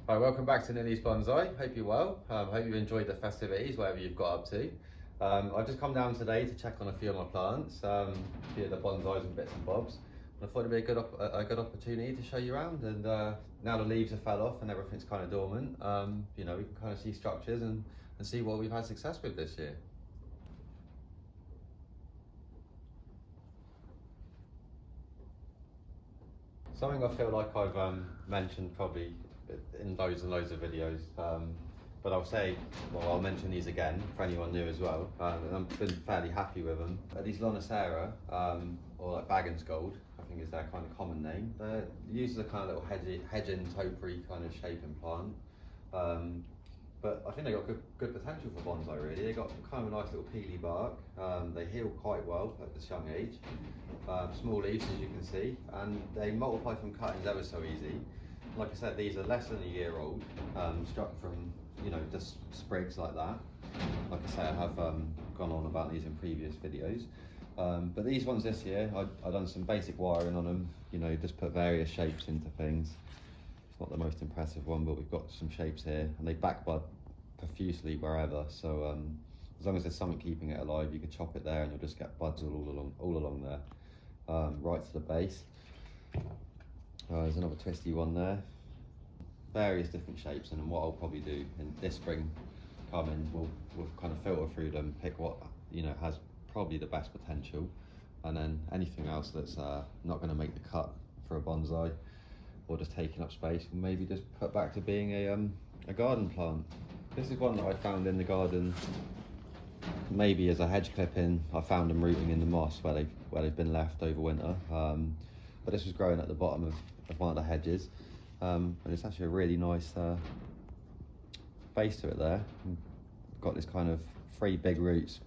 Hi, welcome back to Nilly's Bonsai. Hope you're well. Hope you've enjoyed the festivities, whatever you've got up to. I've just come down today to check on a few of my plants, a few of the bonsais and bits and bobs. And I thought it'd be a good opportunity to show you around. And now the leaves have fell off and everything's kind of dormant. We can kind of see structures and see what we've had success with this year. Something I feel like I've mentioned probably in loads and loads of videos, but I'll mention these again for anyone new as well. And I've been fairly happy with them. These Lonicera, or like Baggins Gold, I think is their kind of common name. They're used as a kind of little hedging, topiary kind of shaping plant. But I think they've got good potential for bonsai really. They've got kind of a nice little peely bark. They heal quite well at this young age. Small leaves as you can see, and they multiply from cuttings ever so easy. Like I said, these are less than a year old, struck from just sprigs like that. Like I say, I have gone on about these in previous videos. But these ones this year, I've done some basic wiring on them, just put various shapes into things. It's not the most impressive one, but we've got some shapes here, and they backbud profusely wherever. So as long as there's something keeping it alive, you could chop it there, and you'll just get buds all along there, right to the base. There's another twisty one there. Various different shapes, and then what I'll probably do in this spring, we'll kind of filter through them, pick what has probably the best potential, and then anything else that's not going to make the cut for a bonsai, or just taking up space, we'll maybe just put back to being a garden plant. This is one that I found in the garden, maybe as a hedge clipping. I found them rooting in the moss where they've been left over winter. But this was growing at the bottom of one of the hedges, and it's actually a really nice base to it there. Got this kind of 3 big roots,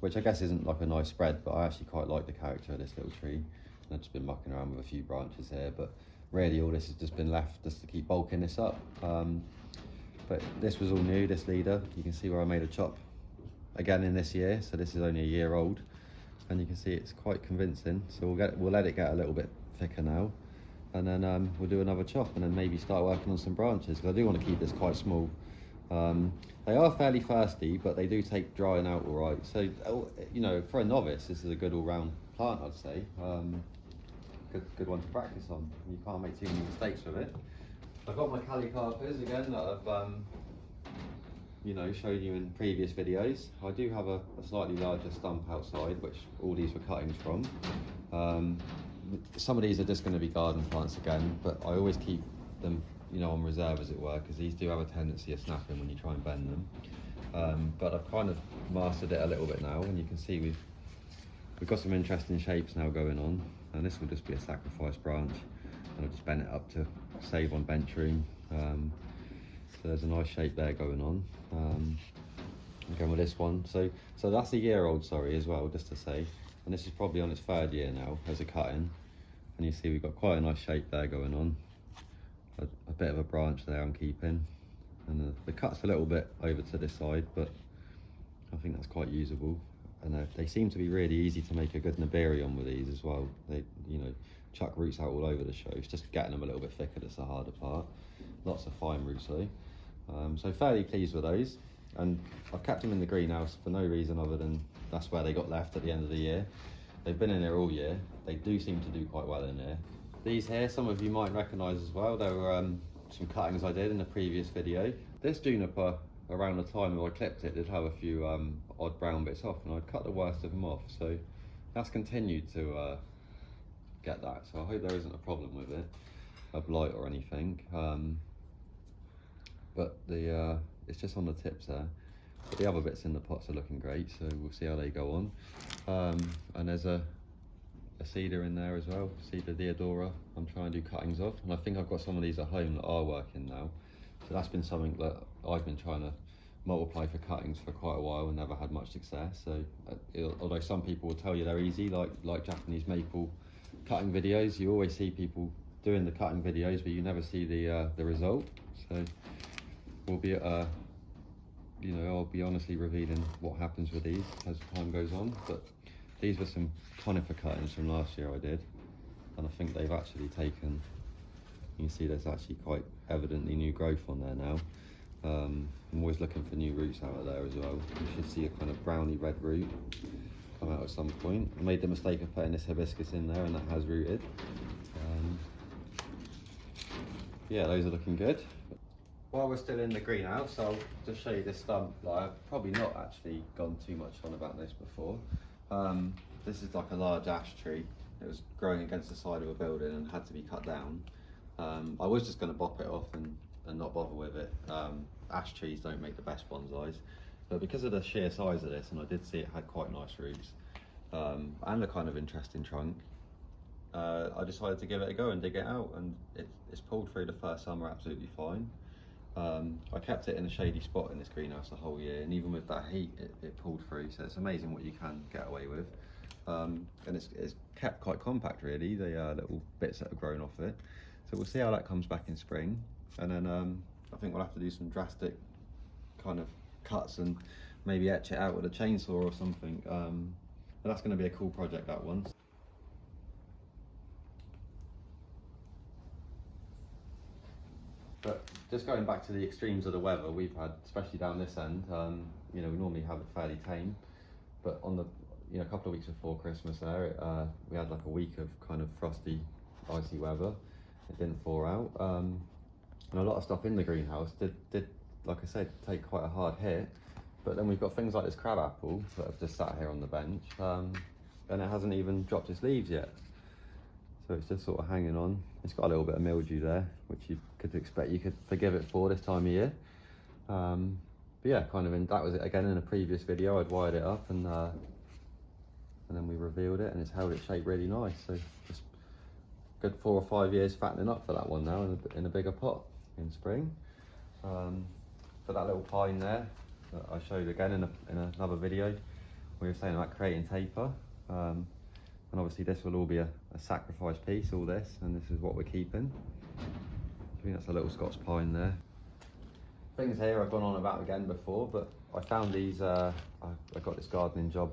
which I guess isn't like a nice spread, but I actually quite like the character of this little tree. I've just been mucking around with a few branches here, but really all this has just been left just to keep bulking this up. But this was all new, this leader. You can see where I made a chop again in this year, so this is only a year old, and you can see it's quite convincing. So we'll let it get a little bit thicker now, and then we'll do another chop, and then maybe start working on some branches, because I do want to keep this quite small. They are fairly thirsty, but they do take drying out all right. So for a novice, this is a good all-round plant, I'd say. Good one to practice on. You can't make too many mistakes with it. I've got my calicarpers again that I've shown you in previous videos. I do have a slightly larger stump outside, which all these were cuttings from. Some of these are just going to be garden plants again, but I always keep them on reserve, as it were, because these do have a tendency of snapping when you try and bend them. But I've kind of mastered it a little bit now, and you can see we've got some interesting shapes now going on, and this will just be a sacrifice branch, and I'll just bend it up to save on bench room. So there's a nice shape there going on. Again with this one, so that's a year old, sorry, as well, just to say, and this is probably on its 3rd year now as a cutting, and you see we've got quite a nice shape there going on. A bit of a branch there I'm keeping, and the cut's a little bit over to this side, but I think that's quite usable. And they seem to be really easy to make a good naberi on with these as well. They chuck roots out all over the show. It's just getting them a little bit thicker that's the harder part. Lots of fine roots though. So fairly pleased with those, and I've kept them in the greenhouse for no reason other than that's where they got left at the end of the year. They've been in there all year. They do seem to do quite well in there. These here, some of you might recognise as well. There were some cuttings I did in the previous video. This juniper, around the time that I clipped it, did have a few odd brown bits off, and I'd cut the worst of them off. So that's continued to get that. So I hope there isn't a problem with it, a blight or anything. But it's just on the tips there. But the other bits in the pots are looking great, so we'll see how they go on. And there's a cedar in there as well, Cedar Deodora. I'm trying to do cuttings off, and I think I've got some of these at home that are working now. So that's been something that I've been trying to multiply for cuttings for quite a while and never had much success. So although some people will tell you they're easy, like Japanese maple cutting videos, you always see people doing the cutting videos, but you never see the result. So we'll be I'll be honestly revealing what happens with these as time goes on. But these were some conifer cuttings from last year I did, and I think they've actually taken You can see there's actually quite evidently new growth on there now. I'm always looking for new roots out of there as well. You should see a kind of browny red root come out at some point. I made the mistake of putting this hibiscus in there and that has rooted. Yeah, those are looking good. While we're still in the greenhouse, I'll just show you this stump. Like, I've probably not actually gone too much on about this before. This is like a large ash tree. It was growing against the side of a building and had to be cut down. I was just going to bop it off and not bother with it. Ash trees don't make the best bonsais, but because of the sheer size of this, and I did see it had quite nice roots and a kind of interesting trunk, I decided to give it a go and dig it out, and it's pulled through the first summer absolutely fine. I kept it in a shady spot in this greenhouse the whole year, and even with that heat it pulled through, so it's amazing what you can get away with. And it's kept quite compact really, the little bits that have grown off it. So we'll see how that comes back in spring, and then I think we'll have to do some drastic kind of cuts and maybe etch it out with a chainsaw or something. But that's going to be a cool project, that one. But just going back to the extremes of the weather we've had, especially down this end, you know, we normally have it fairly tame, but on the, you know, a couple of weeks before Christmas there, we had like a week of kind of frosty, icy weather. It didn't thaw out, and a lot of stuff in the greenhouse did, like I said, take quite a hard hit. But then we've got things like this crab apple that have just sat here on the bench, and it hasn't even dropped its leaves yet. So it's just sort of hanging on. It's got a little bit of mildew there, which you could expect, you could forgive it for this time of year. But yeah, kind of that was it again in a previous video. I'd wired it up and then we revealed it, and it's held its shape really nice. So just good 4 or 5 years fattening up for that one now in a bigger pot in spring. For that little pine there that I showed again in another video, we were saying about creating taper. And obviously this will all be a sacrifice piece, all this, and this is what we're keeping. I think that's a little Scots pine there. Things here I've gone on about again before, but I found these, I got this gardening job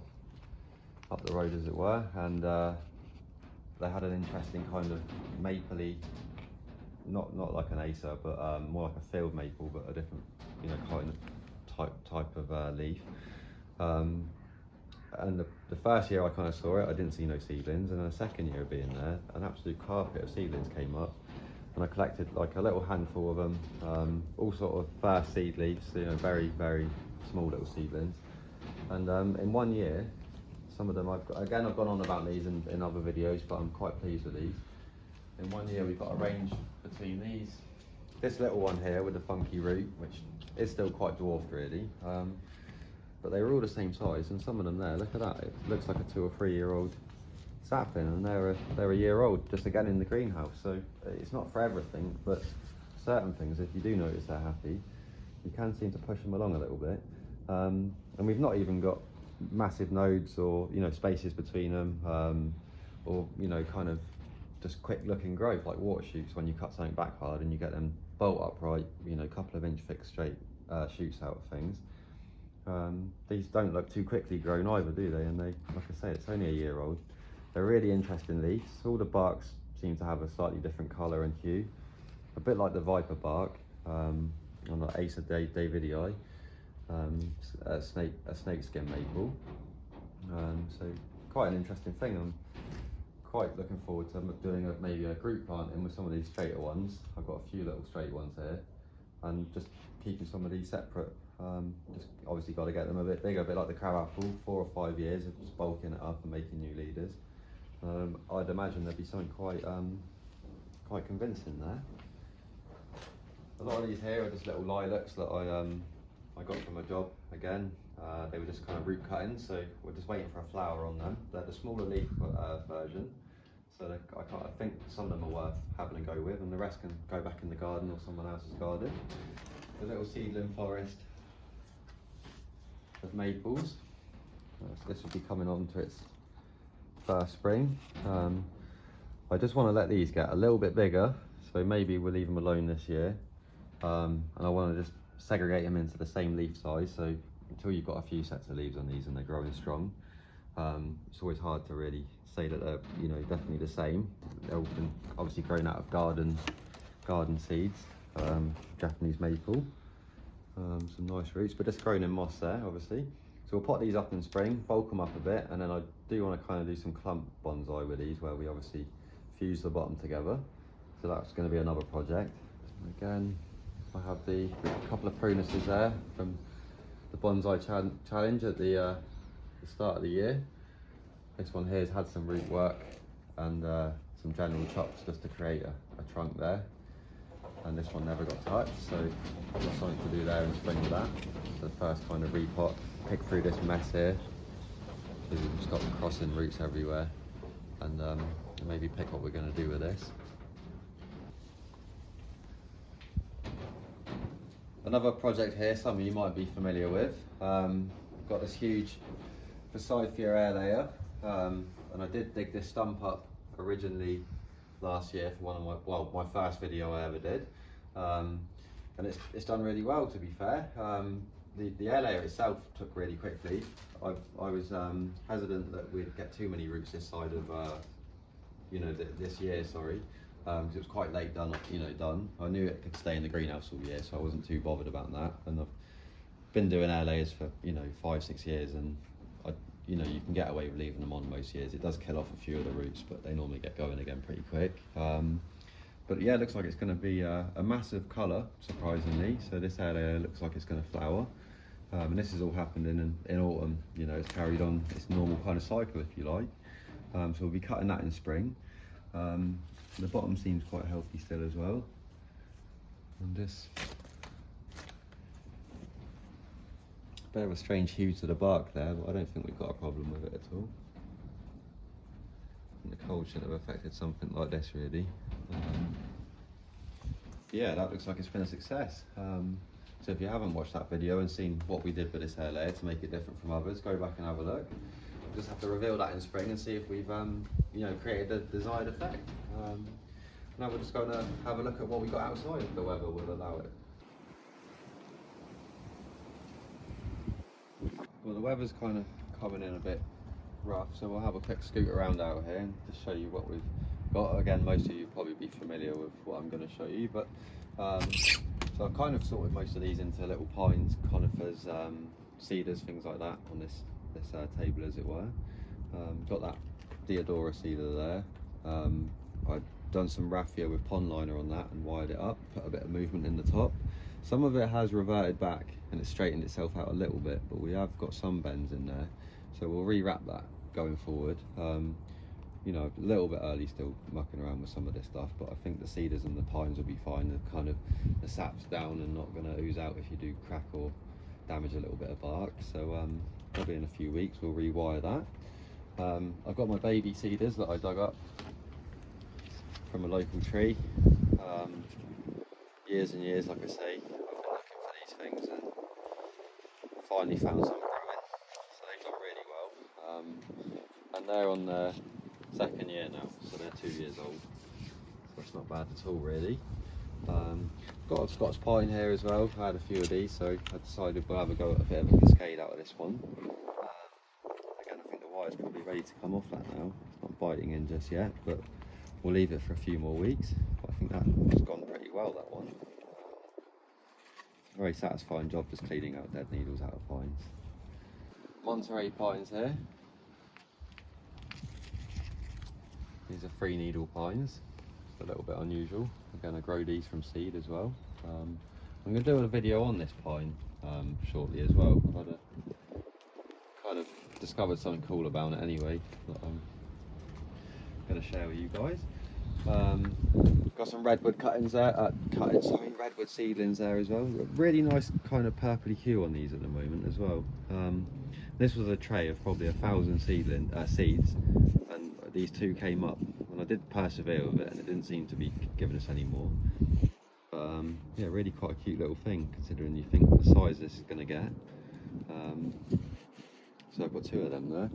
up the road as it were, and they had an interesting kind of mapley, not like an acer, but more like a field maple, but a different, you know, kind of type of leaf. And the first year I kind of saw it, I didn't see no seedlings, and then the second year of being there, an absolute carpet of seedlings came up, and I collected like a little handful of them, all sort of first seed leaves, you know, very, very small little seedlings. And in 1 year, some of them I've gone on about these in other videos, but I'm quite pleased with these. In 1 year we've got a range between these, this little one here with the funky root, which is still quite dwarfed really, but they were all the same size, and some of them there, look at that, it looks like a 2 or 3 year old sapling, and they're a year old, just again in the greenhouse. So it's not for everything, but certain things, if you do notice they're happy, you can seem to push them along a little bit. And we've not even got massive nodes or, you know, spaces between them, or, you know, kind of just quick looking growth like water shoots when you cut something back hard and you get them bolt upright, you know, couple of inch thick straight shoots out of things. These don't look too quickly grown either, do they? And they, like I say, it's only a year old. They're really interesting leaves. All the barks seem to have a slightly different colour and hue, a bit like the viper bark on the Acer Davidii, a snakeskin maple. So quite an interesting thing. I'm quite looking forward to doing maybe a group planting with some of these straighter ones. I've got a few little straight ones here, and just keeping some of these separate. Just obviously got to get them a bit bigger, a bit like the crab apple. 4 or 5 years of just bulking it up and making new leaders. I'd imagine there'd be something quite convincing there. A lot of these here are just little lilacs that I got from a job again. They were just kind of root cuttings, so we're just waiting for a flower on them. They're the smaller leaf version, so I think some of them are worth having a go with, and the rest can go back in the garden or someone else's garden. The little seedling forest of maples. This will be coming on to its first spring. I just want to let these get a little bit bigger, so maybe we'll leave them alone this year. And I want to just segregate them into the same leaf size, so until you've got a few sets of leaves on these and they're growing strong, it's always hard to really say that they're, you know, definitely the same. They've all been obviously grown out of garden garden seeds, Japanese maple, some nice roots, but just grown in moss there, obviously. So we'll pot these up in spring, bulk them up a bit, and then I do want to kind of do some clump bonsai with these, where we obviously fuse the bottom together. So that's going to be another project. Again, I have the couple of prunuses there from the bonsai challenge at the start of the year. This one here has had some root work and some general chops just to create a trunk there. And this one never got touched, so I've got something to do there in spring with that. So the first kind of repot, pick through this mess here. So we've just got the crossing roots everywhere, and maybe pick what we're going to do with this. Another project here, some of you might be familiar with. Got this huge Forsythia air layer, and I did dig this stump up originally last year for one of my first video I ever did, and it's done really well, to be fair. The air layer itself took really quickly. I was hesitant that we'd get too many roots this side of this year, sorry, because it was quite late done. I knew it could stay in the greenhouse all year, so I wasn't too bothered about that. And I've been doing air layers for 5-6 years, and you can get away with leaving them on most years. It does kill off a few of the roots, but they normally get going again pretty quick. But yeah, it looks like it's going to be a massive colour, surprisingly. So this air layer looks like it's going to flower, and this has all happened in autumn. It's carried on its normal kind of cycle, if you like. So we'll be cutting that in spring. The bottom seems quite healthy still as well. And this bit of a strange hue to the bark there, but I don't think we've got a problem with it at all. I think the cold shouldn't have affected something like this, really. Yeah, that looks like it's been a success. So if you haven't watched that video and seen what we did with this hair layer to make it different from others, go back and have a look. We'll just have to reveal that in spring and see if we've created the desired effect. Now we're just going to have a look at what we got outside if the weather will allow it. Well, the weather's kind of coming in a bit rough, so we'll have a quick scoot around out here and just show you what we've got. Again, most of you will probably be familiar with what I'm going to show you, but so I've kind of sorted most of these into little pines, conifers, cedars, things like that on this table, as it were. Got that Deodora cedar there. I've done some raffia with pond liner on that and wired it up, put a bit of movement in the top. Some of it has reverted back and it's straightened itself out a little bit, but we have got some bends in there, so we'll rewrap that going forward. A little bit early still mucking around with some of this stuff, but I think the cedars and the pines will be fine. The sap's down and not going to ooze out if you do crack or damage a little bit of bark. So probably in a few weeks we'll rewire that. I've got my baby cedars that I dug up from a local tree. Years and years, like I say, I've been looking for these things and finally found some growing, so they've done really well. And they're on their second year now, so they're 2 years old, so it's not bad at all, really. Got a Scots pine here as well. I had a few of these, so I decided we'll have a go at a bit of a cascade out of this one. Again, I think the wire's probably ready to come off that now. It's not biting in just yet, but we'll leave it for a few more weeks. But I think that's gone pretty well, that one. Very satisfying job just cleaning out dead needles out of pines. Monterey pines here. These are 3 needle pines, a little bit unusual. I'm going to grow these from seed as well. I'm going to do a video on this pine shortly as well. I've had kind of discovered something cool about it anyway that I'm going to share with you guys. Got some redwood cuttings there, redwood seedlings there as well. Really nice kind of purpley hue on these at the moment as well. This was a tray of probably 1,000 seeds, and these 2 came up, and I did persevere with it, and it didn't seem to be giving us any more. But yeah, really quite a cute little thing considering you think the size this is going to get. So I've got 2 of them there.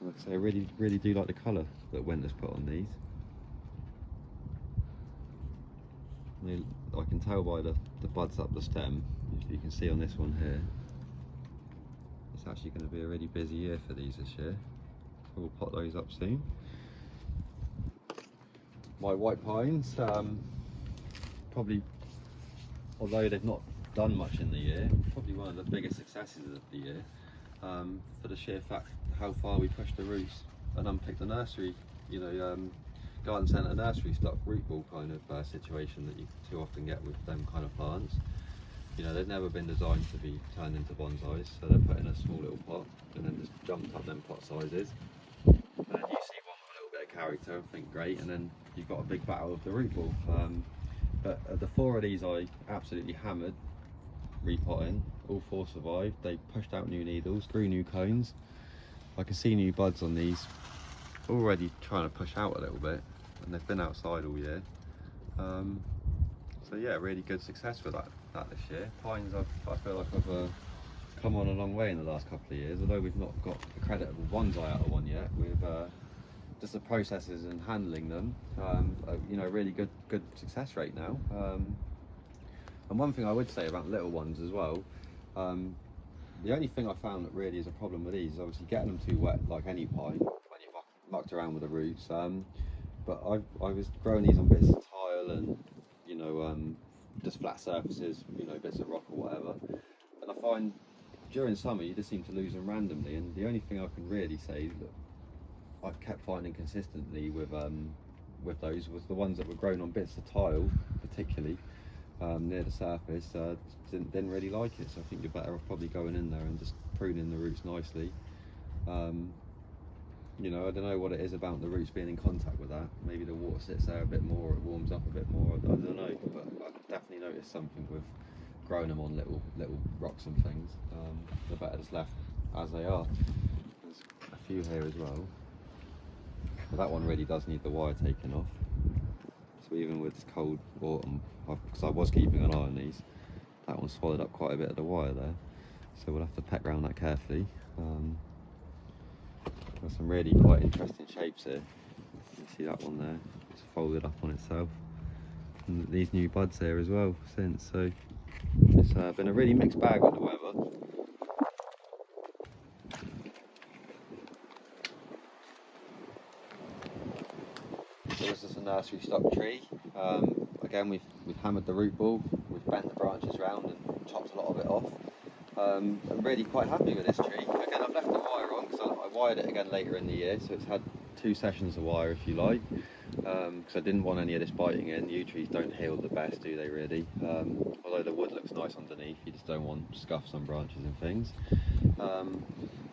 Like I say, I really do like the colour that Wender's put on these. I can tell by the buds up the stem, if you can see on this one here, it's actually going to be a really busy year for these this year. So we'll pot those up soon. My white pines, probably, although they've not done much in the year, probably one of the biggest successes of the year, for the sheer fact how far we pushed the roots and unpicked the nursery, garden centre nursery stock root ball kind of situation that you too often get with them kind of plants. They've never been designed to be turned into bonsais, so they're put in a small little pot and then just jumped up them pot sizes. And you see one with a little bit of character and think great, and then you've got a big battle of the root ball. But the 4 of these I absolutely hammered repotting. All 4 survived. They pushed out new needles, grew new cones. I can see new buds on these already trying to push out a little bit, and they've been outside all year. So yeah, really good success with that this year. Pines, I feel like I've come on a long way in the last couple of years, although we've not got a creditable bonsai out of one yet. With just the processes and handling them, really good success rate now. And one thing I would say about little ones as well, the only thing I found that really is a problem with these is obviously getting them too wet, like any pine, when you've mucked around with the roots. But I was growing these on bits of tile and just flat surfaces, bits of rock or whatever. And I find during summer you just seem to lose them randomly. And the only thing I can really say that I've kept finding consistently with those was the ones that were grown on bits of tile, particularly near the surface. Didn't really like it. So I think you're better off probably going in there and just pruning the roots nicely. I don't know what it is about the roots being in contact with that. Maybe the water sits there a bit more, it warms up a bit more. I don't know, but I've definitely noticed something with growing them on little rocks and things. They're better just left as they are. There's a few here as well. But that one really does need the wire taken off. So even with this cold autumn, because I was keeping an eye on these, that one swallowed up quite a bit of the wire there. So we'll have to peck around that carefully. Got some really quite interesting shapes here. You can see that one there, it's folded up on itself. And these new buds here as well since, so it's been a really mixed bag with the weather. So this is a nursery stock tree. Again, we've hammered the root ball, we've bent the branches round and chopped a lot of it off. I'm really quite happy with this tree. Again, I've left the wire on because I wired it again later in the year, so it's had 2 sessions of wire, if you like, because I didn't want any of this biting in. Yew trees don't heal the best, do they really? Although the wood looks nice underneath, you just don't want scuffs on branches and things.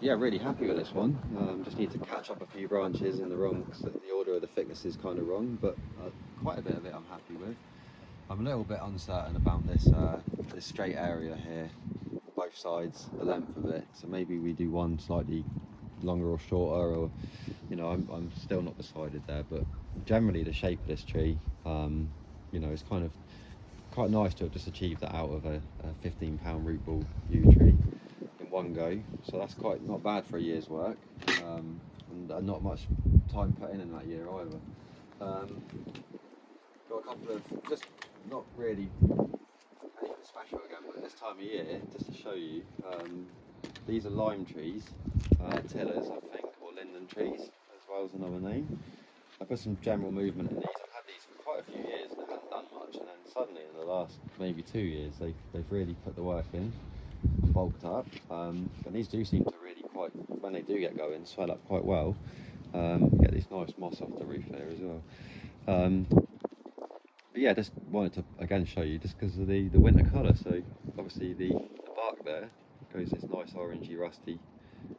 Yeah, really happy with this one. Just need to catch up a few branches in the wrong, because the order of the thickness is kind of wrong, but quite a bit of it I'm happy with. I'm a little bit uncertain about this straight area here, both sides, the length of it, so maybe we do one slightly longer or shorter, or I'm still not decided there, but generally the shape of this tree is kind of quite nice to have just achieved that out of a 15-pound root ball yew tree in one go, so that's quite not bad for a year's work, and not much time put in that year either. Got a couple of, just not really anything special again, but this time of year, just to show you, these are lime trees, tillers I think, or linden trees as well as another name. I put some general movement in these. I've had these for quite a few years and they haven't done much, and then suddenly in the last maybe 2 years they've really put the work in and bulked up, and these do seem to really quite, when they do get going, swell up quite well. Get this nice moss off the roof there as well. But yeah, just wanted to again show you just because of the winter colour. So obviously the bark there goes this nice orangey rusty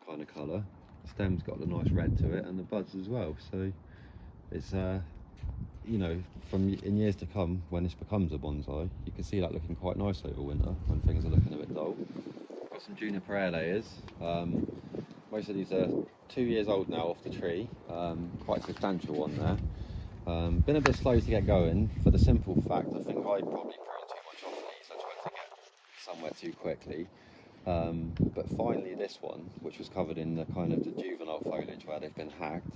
kind of colour. The stem's got a nice red to it, and the buds as well. So it's from in years to come, when this becomes a bonsai, you can see that looking quite nice over winter when things are looking a bit dull. Got some juniper air layers. Most of these are 2 years old now off the tree. Quite a substantial one there. Been a bit slow to get going for the simple fact I think I probably pruned too much off these. I tried to get somewhere too quickly. But finally this one, which was covered in the kind of the juvenile foliage where they've been hacked,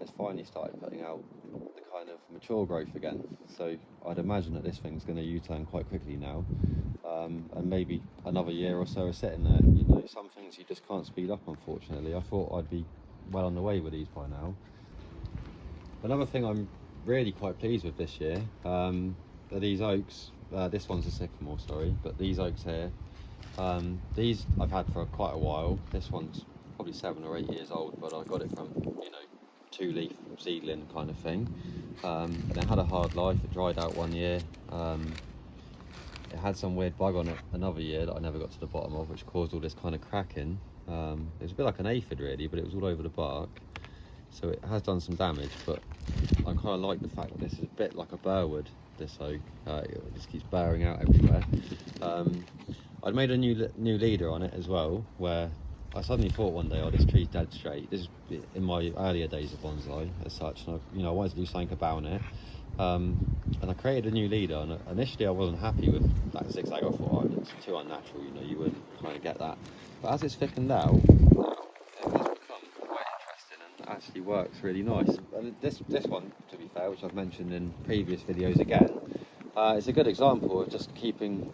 has finally started putting out the kind of mature growth again. So I'd imagine that this thing's going to U-turn quite quickly now, and maybe another year or so are sitting there. Some things you just can't speed up, unfortunately. I thought I'd be well on the way with these by now. Another thing I'm really quite pleased with this year, are these oaks. This one's a sycamore, sorry, but these oaks here, these I've had for quite a while. This one's probably 7 or 8 years old, but I got it from, you know, 2-leaf seedling kind of thing. And it had a hard life. It dried out 1 year. It had some weird bug on it another year that I never got to the bottom of, which caused all this kind of cracking. It was a bit like an aphid really, but it was all over the bark. So it has done some damage, but I kind of like the fact that this is a bit like a burwood, this oak. It just keeps bearing out everywhere. I'd made a new leader on it as well, where I suddenly thought one day, oh, this tree's dead straight. This is in my earlier days of bonsai as such, and I wanted to do something about it. And I created a new leader, and initially I wasn't happy with that zigzag. I thought, oh, it's too unnatural, you know, you wouldn't kind of get that. But as it's thickened out, it has become quite interesting and actually works really nice. And this one, to be fair, which I've mentioned in previous videos again, it's a good example of just keeping,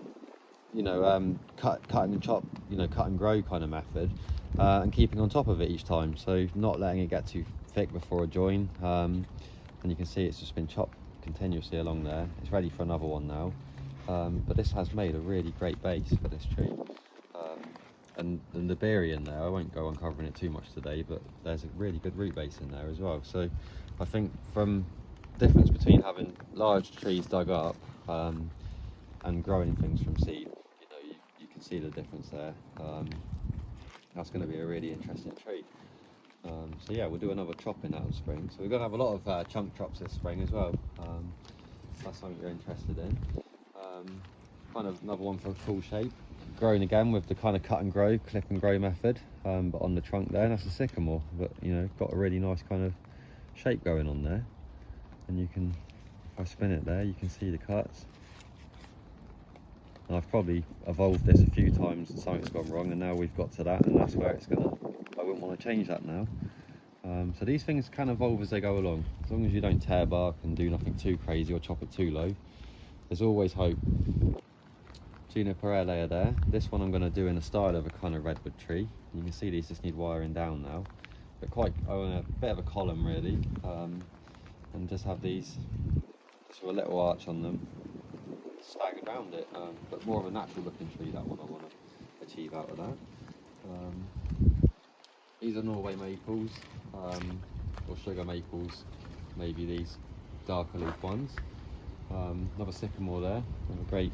you know, cut and chop, you know, cut and grow kind of method, and keeping on top of it each time. So not letting it get too thick before a join. And you can see it's just been chopped continuously along there. It's ready for another one now. But this has made a really great base for this tree. And the berry in there, I won't go on covering it too much today, but there's a really good root base in there as well. So I think from difference between having large trees dug up and growing things from seed, you know, you can see the difference there. That's going to be a really interesting tree. So yeah, we'll do another chopping out of spring. So we're going to have a lot of chunk chops this spring as well. That's something you're interested in. Kind of another one for a cool shape. Grown again with the kind of cut and grow, clip and grow method, but on the trunk there, and that's a sycamore. But you know, got a really nice kind of shape going on there. And you can, if I spin it there, you can see the cuts. And I've probably evolved this a few times and something's gone wrong, and now we've got to that, and that's where it's gonna, I wouldn't want to change that now. So these things can evolve as they go along. As long as you don't tear bark and do nothing too crazy or chop it too low, there's always hope. Juniper layer there. This one I'm going to do in the style of a kind of redwood tree. You can see these just need wiring down now, but quite a bit of a column really, and just have these just with a little arch on them, staggered around it, but more of a natural looking tree. That one I want to achieve out of that. These are Norway maples, or sugar maples, maybe these darker leaf ones. Another sycamore there, a great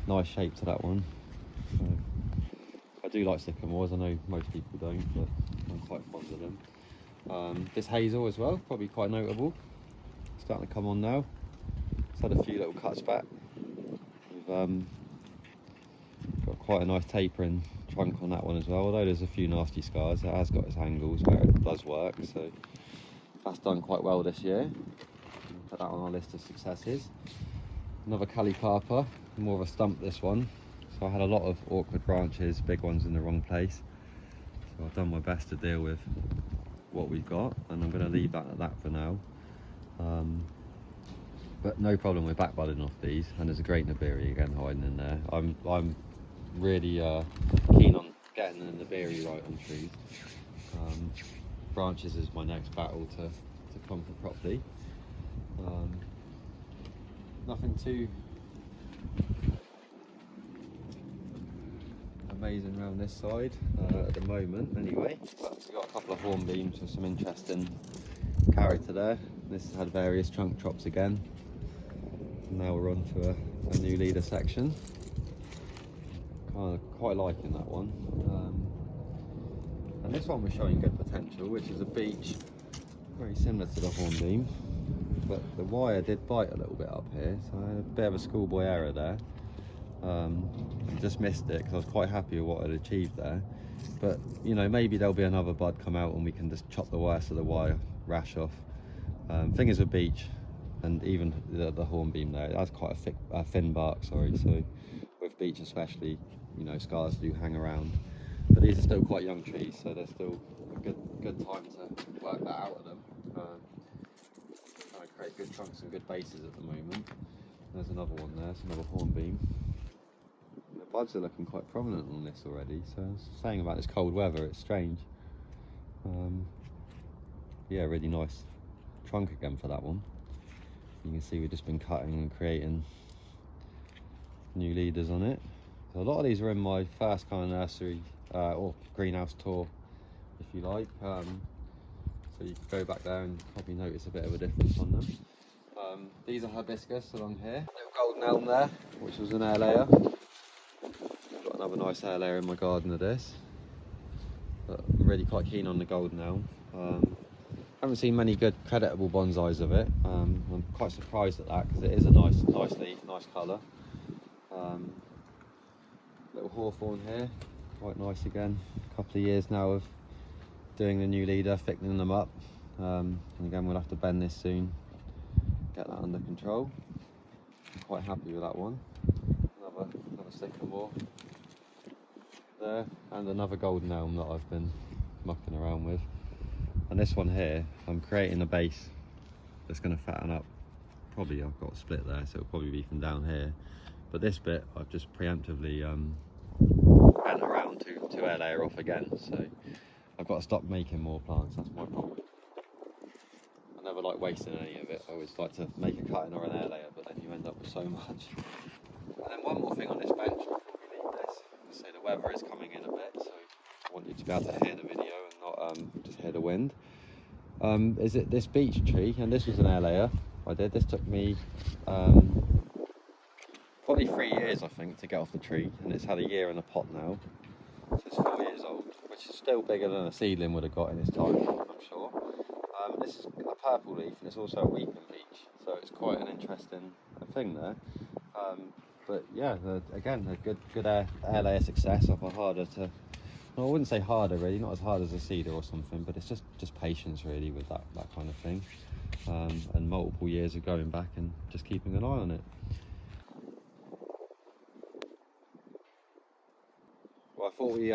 nice shape to that one. I do like sycamores, I know most people don't, but I'm quite fond of them. This hazel as well, probably quite notable, starting to come on now. It's had a few little cuts back. We've got quite a nice tapering trunk on that one as well, although there's a few nasty scars. It has got its angles where it does work, so that's done quite well this year. Put that on our list of successes. Another Calicarpa, more of a stump this one. So I had a lot of awkward branches, big ones in the wrong place. So I've done my best to deal with what we've got, and I'm going to leave that at that for now. But no problem with back budding off these, and there's a great Nibiri again hiding in there. I'm really keen on getting the Nibiri right on trees. Branches is my next battle to conquer properly. Nothing too amazing around this side at the moment anyway, but we've got a couple of hornbeams with some interesting character there. This has had various chunk chops again. Now we're on to a new leader section. Kind of quite liking that one. And this one was showing good potential, which is a beech, very similar to the hornbeam, but the wire did bite a little bit up here, so I had a bit of a schoolboy error there. I just missed it because I was quite happy with what I'd achieved there. But you know, maybe there'll be another bud come out and we can just chop the worst of the wire rash off. Thing is with beech, and even the hornbeam there, it has quite a thin bark, sorry, so with beech especially, you know, scars do hang around. But these are still quite young trees, so there's still a good time to work that out of them. Trying to create good trunks and good bases at the moment. There's another one there, it's another hornbeam. The buds are looking quite prominent on this already, so I was saying about this cold weather, it's strange. Yeah, really nice trunk again for that one. You can see we've just been cutting and creating new leaders on it. So a lot of these are in my first kind of nursery or greenhouse tour, if you like. So you can go back there and probably notice a bit of a difference on them. These are hibiscus along here. Little golden elm there, which was an air layer. Got another nice air layer in my garden of this. But I'm really quite keen on the golden elm. Haven't seen many good creditable bonsais of it. I'm quite surprised at that because it is a nice leaf, nice colour. Little hawthorn here, quite nice again. A couple of years now of doing the new leader, thickening them up. And again, we'll have to bend this soon, get that under control. I'm quite happy with that one. Another sycamore there, and another golden elm that I've been mucking around with. And this one here, I'm creating a base that's going to fatten up. Probably I've got a split there, so it'll probably be from down here. But this bit, I've just preemptively bent around to air layer off again. So I've got to stop making more plants, that's my problem. I never like wasting any of it. I always like to make a cutting or an air layer, but then you end up with so much. And then one more thing on this bench before we leave this. So the weather is coming in a bit, so I want you to be able to hear the video and not just hear the wind. Is it this beech tree? And this was an air layer I did. This took me probably 3 years, I think, to get off the tree, and it's had a year in a pot now. So it's 4 years old, which is still bigger than a seedling would have got in its time, I'm sure. This is a purple leaf, and it's also a weeping beech, so it's quite an interesting thing there. But yeah, again, a good air layer success of a harder to. Well, I wouldn't say harder really, not as hard as a cedar or something, but it's just patience really with that kind of thing, and multiple years of going back and just keeping an eye on it. Well, I thought we,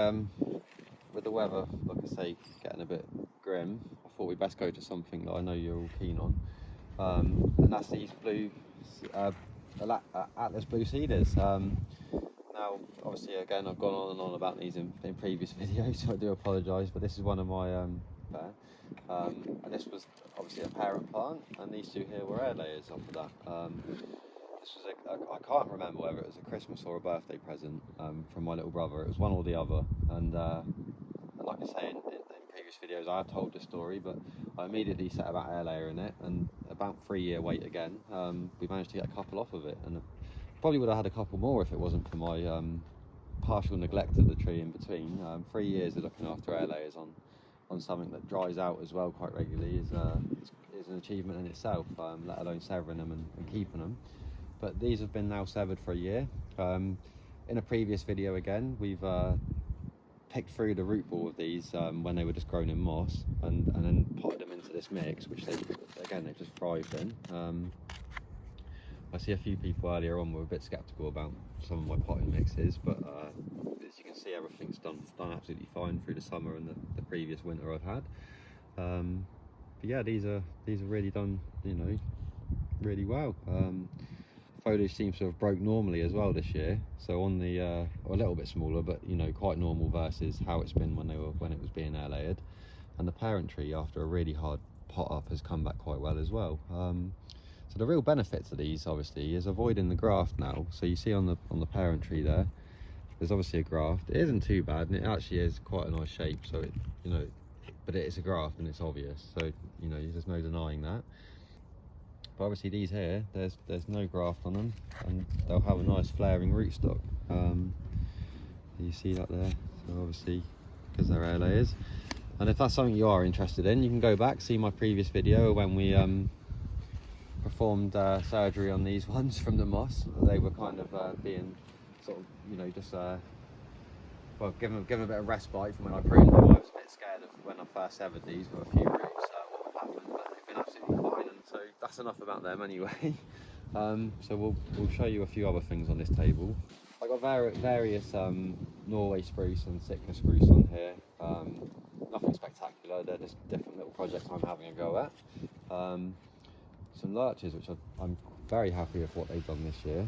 with the weather, like I say, getting a bit grim, I thought we'd best go to something that I know you're all keen on, and that's these blue Atlas blue cedars. Now, obviously, again, I've gone on and on about these in previous videos, so I do apologise, but this is one of my pair. And this was obviously a parent plant, and these two here were air layers off of that. This was I can't remember whether it was a Christmas or a birthday present from my little brother. It was one or the other, and like I say in previous videos, I have told this story, but I immediately set about air layering it, and about 3 year wait again, we managed to get a couple off of it, and probably would have had a couple more if it wasn't for my partial neglect of the tree in between. 3 years of looking after air layers on something that dries out as well quite regularly is an achievement in itself, let alone severing them and keeping them. But these have been now severed for a year. In a previous video again, we've picked through the root ball of these when they were just grown in moss, and then potted them into this mix, which they've just thrived in. I see a few people earlier on were a bit sceptical about some of my potting mixes, but as you can see, everything's done absolutely fine through the summer and the previous winter I've had. But yeah, these are really done, really well. Foliage seems to have broke normally as well this year, so on the a little bit smaller, but quite normal versus how it's been when it was being air layered. And the parent tree, after a really hard pot up, has come back quite well as well. So the real benefit to these obviously is avoiding the graft now. So you see on the parent tree there's obviously a graft. It isn't too bad, and it actually is quite a nice shape. So it but it is a graft and it's obvious. So there's no denying that. But obviously these here, there's no graft on them, and they'll have a nice flaring rootstock. You see that there? So obviously because they're air layers. And if that's something you are interested in, you can go back, see my previous video when we performed surgery on these ones from the moss. They were kind of being sort of, just well, give them a bit of respite from when I pruned them. I was a bit scared of when I first severed these with a few roots, what would happen, but they've been absolutely fine, and so that's enough about them anyway. So we'll show you a few other things on this table. I've got various Norway spruce and Sitka spruce on here. Nothing spectacular, they're just different little projects I'm having a go at. Some lurches, which I'm very happy with what they've done this year.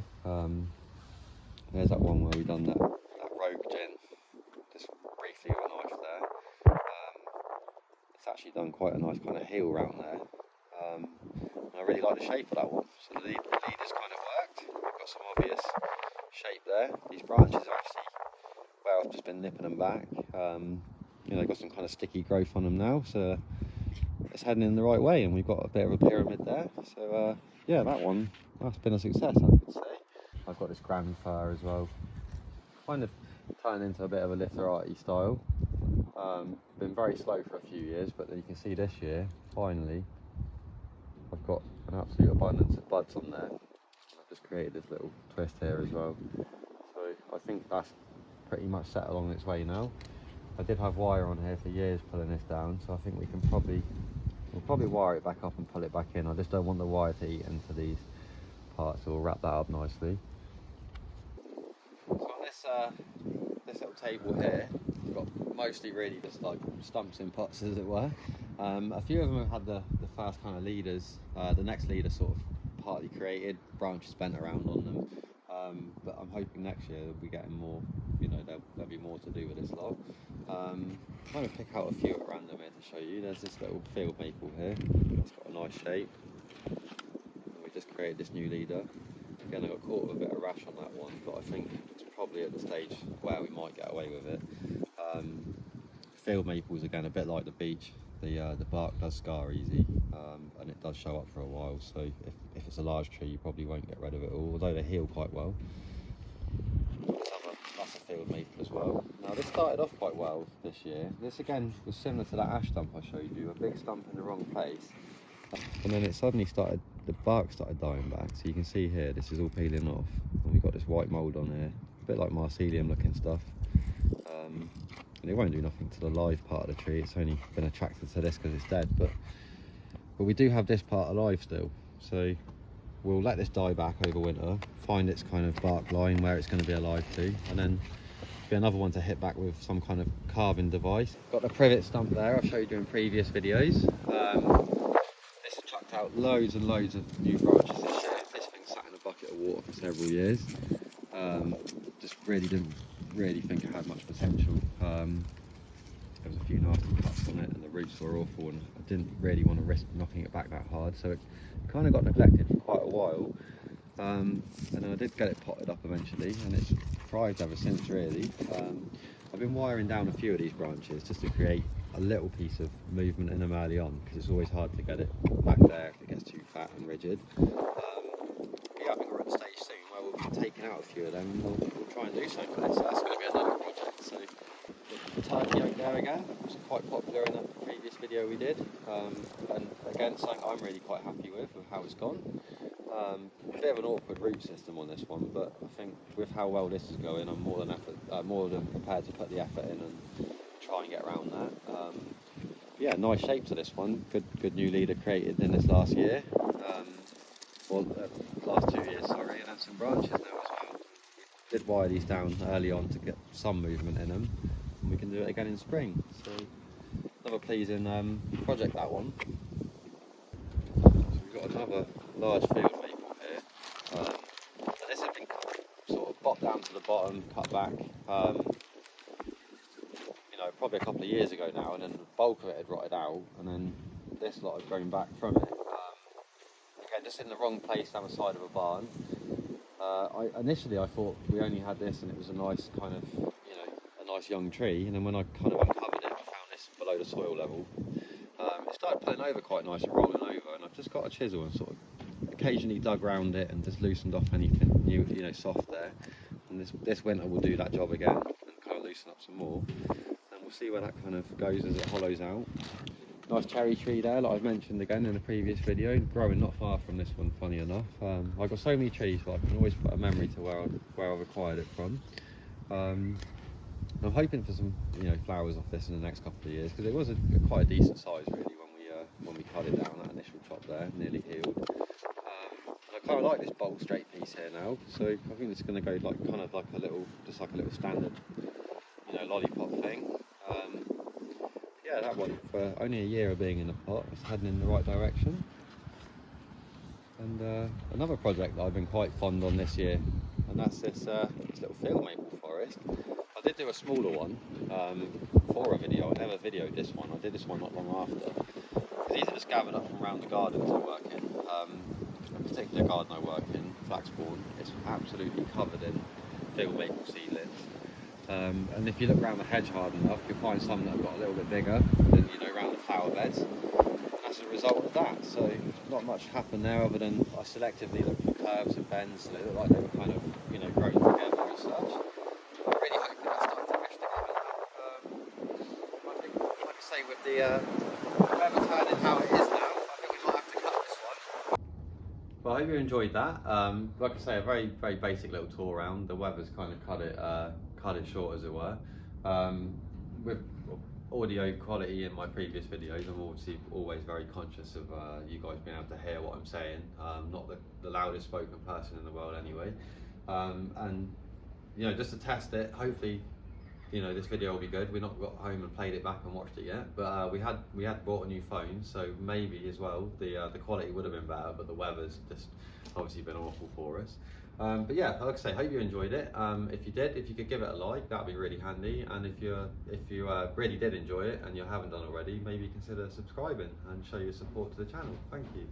There's that one where we've done that rogue gin, just briefly with a knife there. It's actually done quite a nice kind of heel round there. And I really like the shape of that one. So the leader's kind of worked. We've got some obvious shape there. These branches are actually, well, I've just been nipping them back. You know, got some kind of sticky growth on them now, so it's heading in the right way, and we've got a bit of a pyramid there. So yeah, that's been a success, I could say. I've got this grand fir as well, kind of turned into a bit of a Literati style. Been very slow for a few years, but you can see this year, finally, I've got an absolute abundance of buds on there. I've just created this little twist here as well. So I think that's pretty much set along its way now. I did have wire on here for years pulling this down, so I think we'll probably wire it back up and pull it back in. I just don't want the wire to eat into these parts, so we'll wrap that up nicely. So on this little table here, we've got mostly really just like stumps in pots, as it were. A few of them have had the first kind of leaders, the next leader sort of partly created, branches bent around on them. But I'm hoping next year we'll be getting more, you know, there'll be more to do with this lot. Trying to pick out a few at random here to show you. There's this little field maple here. It's got a nice shape. And we just created this new leader. Again, I got caught with a bit of rash on that one, but I think it's probably at the stage where we might get away with it. Field maples, again, a bit like the beech. The bark does scar easy, and it does show up for a while, so if it's a large tree you probably won't get rid of it all, although they heal quite well. That's a field maple as well. Now this started off quite well this year. This again was similar to that ash stump I showed you, a big stump in the wrong place, and then it suddenly started, the bark started dying back, so you can see here this is all peeling off, and we've got this white mould on here, a bit like mycelium looking stuff. And it won't do nothing to the live part of the tree, it's only been attracted to this because it's dead, but we do have this part alive still, so we'll let this die back over winter, find its kind of bark line where it's going to be alive to, and then be another one to hit back with some kind of carving device. Got the privet stump there I've showed you in previous videos. This has chucked out loads and loads of new branches this year. This thing sat in a bucket of water for several years. Just really didn't think it had much potential. There was a few nasty cuts on it and the roots were awful, and I didn't really want to risk knocking it back that hard, so it kind of got neglected for quite a while. And then I did get it potted up eventually, and it's thrived ever since, really. I've been wiring down a few of these branches just to create a little piece of movement in them early on, because it's always hard to get it back there if it gets too fat and rigid. Yeah, I think we're at the stage soon where we'll be taking out a few of them, and we'll try and do something with this. So that's going to be another project. So the turkey oak there again was quite popular in that previous video we did, and again something I'm really quite happy with how it's gone. A bit of an awkward root system on this one, but I think with how well this is going, I'm more than prepared to put the effort in and try and get around that. Yeah, nice shape to this one. Good new leader created in this last year. Last 2 years, sorry, and then some branches now as well. We did wire these down early on to get some movement in them, and we can do it again in spring. So another pleasing project, that one. So we've got another large field maple here. And this has been sort of bopped down to the bottom, cut back. You know, probably a couple of years ago now, and then the bulk of it had rotted out, and then this lot had grown back from it. Again, just in the wrong place down the side of a barn. Initially I thought we only had this and it was a nice kind of, you know, a nice young tree, and then when I kind of uncovered it, I found this below the soil level. It started pulling over quite nice and rolling over, and I've just got a chisel and sort of occasionally dug around it and just loosened off anything new, you know, soft there. And this winter we'll do that job again and kind of loosen up some more, and we'll see where that kind of goes as it hollows out. Nice cherry tree there, like I've mentioned again in a previous video, growing not far from this one, funny enough. I've got so many trees, but I can always put a memory to where I've acquired it from. I'm hoping for some, you know, flowers off this in the next couple of years, because it was quite a decent size really when we cut it down, that initial chop there, nearly healed. And I kind of like this bold straight piece here now, so I think it's going to go like kind of like a little standard, you know, lollipop thing. Yeah, that one, for only a year of being in the pot, it's heading in the right direction. And another project that I've been quite fond on this year, and that's this little field maple forest. I did do a smaller one for a video. I never videoed this one. I did this one not long after. These are just gathered up from around the garden to work in. particular garden I work in, Flaxbourne, it's absolutely covered in field maple seedlings. And if you look around the hedge hard enough, you'll find some that have got a little bit bigger than, you know, around the flower beds. And that's a result of that. So not much happened there other than I selectively looked for curves and bends, so they looked like they were kind of, you know, growing together and such. I really hope that that's starting to mesh together now. I think, like I say, with the weather turning how it is now, I think we might have to cut this one. Well, I hope you enjoyed that. Like I say, a very, very basic little tour around. The weather's kind of cut it short, as it were. With audio quality in my previous videos, I'm obviously always very conscious of you guys being able to hear what I'm saying. Not the loudest spoken person in the world anyway. And you know, just to test it, hopefully, you know, this video will be good. We've not got home and played it back and watched it yet, but we had bought a new phone, so maybe as well the quality would have been better, but the weather's just obviously been awful for us. But yeah, like I say, hope you enjoyed it. If you did, if you could give it a like, that'd be really handy. And if you really did enjoy it and you haven't done already, maybe consider subscribing and show your support to the channel. Thank you.